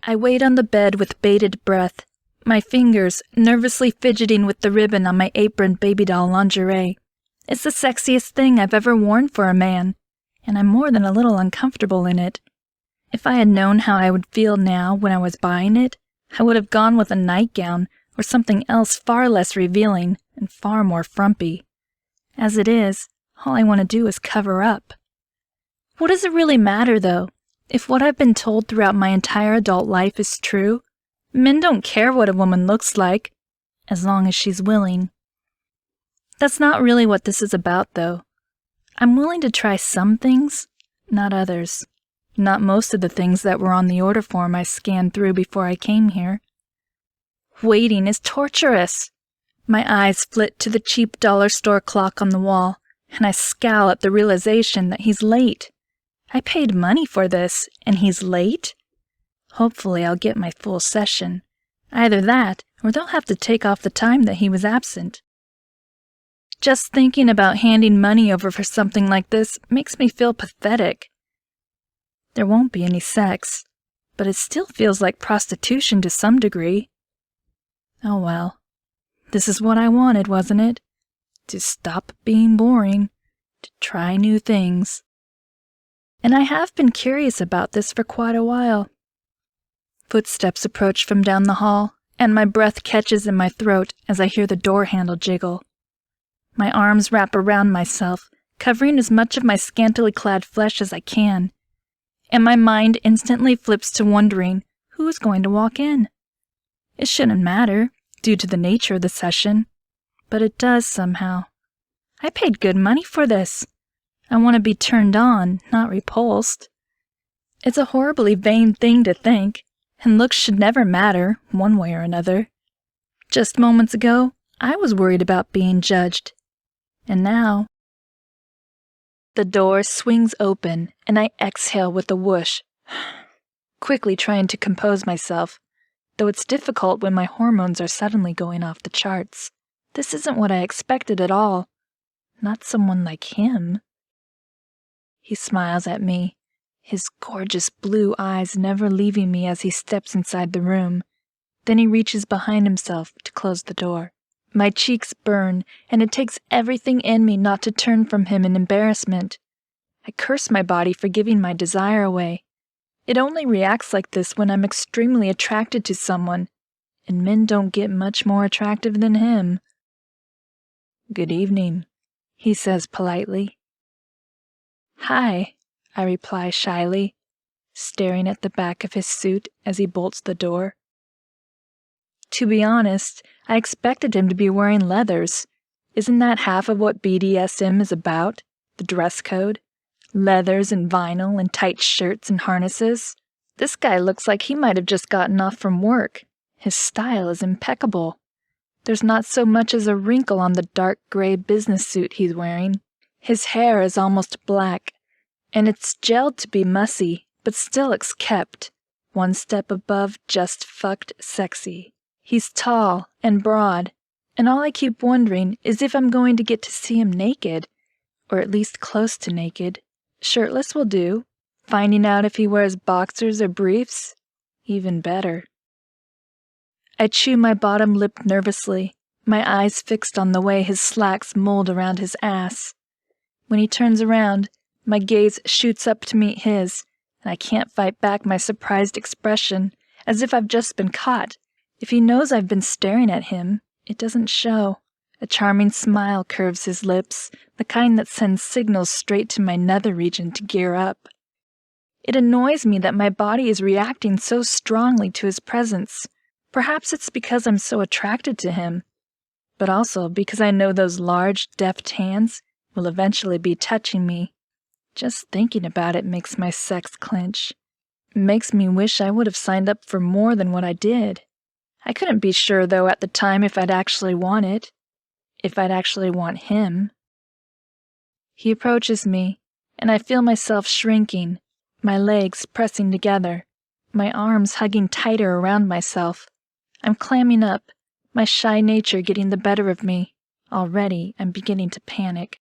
I wait on the bed with bated breath, my fingers nervously fidgeting with the ribbon on my apron baby doll lingerie. It's the sexiest thing I've ever worn for a man, and I'm more than a little uncomfortable in it. If I had known how I would feel now when I was buying it, I would have gone with a nightgown or something else far less revealing and far more frumpy. As it is, all I want to do is cover up. What does it really matter, though? If what I've been told throughout my entire adult life is true, men don't care what a woman looks like, as long as she's willing. That's not really what this is about, though. I'm willing to try some things, not others. Not most of the things that were on the order form I scanned through before I came here. Waiting is torturous. My eyes flit to the cheap dollar store clock on the wall, and I scowl at the realization that he's late. I paid money for this, and he's late? Hopefully I'll get my full session. Either that, or they'll have to take off the time that he was absent. Just thinking about handing money over for something like this makes me feel pathetic. There won't be any sex, but it still feels like prostitution to some degree. Oh well, this is what I wanted, wasn't it? To stop being boring, to try new things. And I have been curious about this for quite a while. Footsteps approach from down the hall, and my breath catches in my throat as I hear the door handle jiggle. My arms wrap around myself, covering as much of my scantily clad flesh as I can, and my mind instantly flips to wondering who's going to walk in. It shouldn't matter, due to the nature of the session, but it does somehow. I paid good money for this. I want to be turned on, not repulsed. It's a horribly vain thing to think, and looks should never matter, one way or another. Just moments ago, I was worried about being judged. And now... The door swings open, and I exhale with a whoosh, quickly trying to compose myself, though it's difficult when my hormones are suddenly going off the charts. This isn't what I expected at all. Not someone like him. He smiles at me, his gorgeous blue eyes never leaving me as he steps inside the room. Then he reaches behind himself to close the door. My cheeks burn, and it takes everything in me not to turn from him in embarrassment. I curse my body for giving my desire away. It only reacts like this when I'm extremely attracted to someone, and men don't get much more attractive than him. "Good evening," he says politely. "Hi," I reply shyly, staring at the back of his suit as he bolts the door. To be honest, I expected him to be wearing leathers. Isn't that half of what BDSM is about? The dress code? Leathers and vinyl and tight shirts and harnesses? This guy looks like he might have just gotten off from work. His style is impeccable. There's not so much as a wrinkle on the dark gray business suit he's wearing. His hair is almost black, and it's gelled to be mussy, but still it's kept, one step above just fucked sexy. He's tall and broad, and all I keep wondering is if I'm going to get to see him naked, or at least close to naked. Shirtless will do. Finding out if he wears boxers or briefs, even better. I chew my bottom lip nervously, my eyes fixed on the way his slacks mold around his ass. When he turns around, my gaze shoots up to meet his, and I can't fight back my surprised expression, as if I've just been caught. If he knows I've been staring at him, it doesn't show. A charming smile curves his lips, the kind that sends signals straight to my nether region to gear up. It annoys me that my body is reacting so strongly to his presence. Perhaps it's because I'm so attracted to him, but also because I know those large, deft hands will eventually be touching me. Just thinking about it makes my sex clench. It makes me wish I would have signed up for more than what I did. I couldn't be sure, though, at the time if I'd actually want it. If I'd actually want him. He approaches me, and I feel myself shrinking, my legs pressing together, my arms hugging tighter around myself. I'm clamming up, my shy nature getting the better of me. Already, I'm beginning to panic.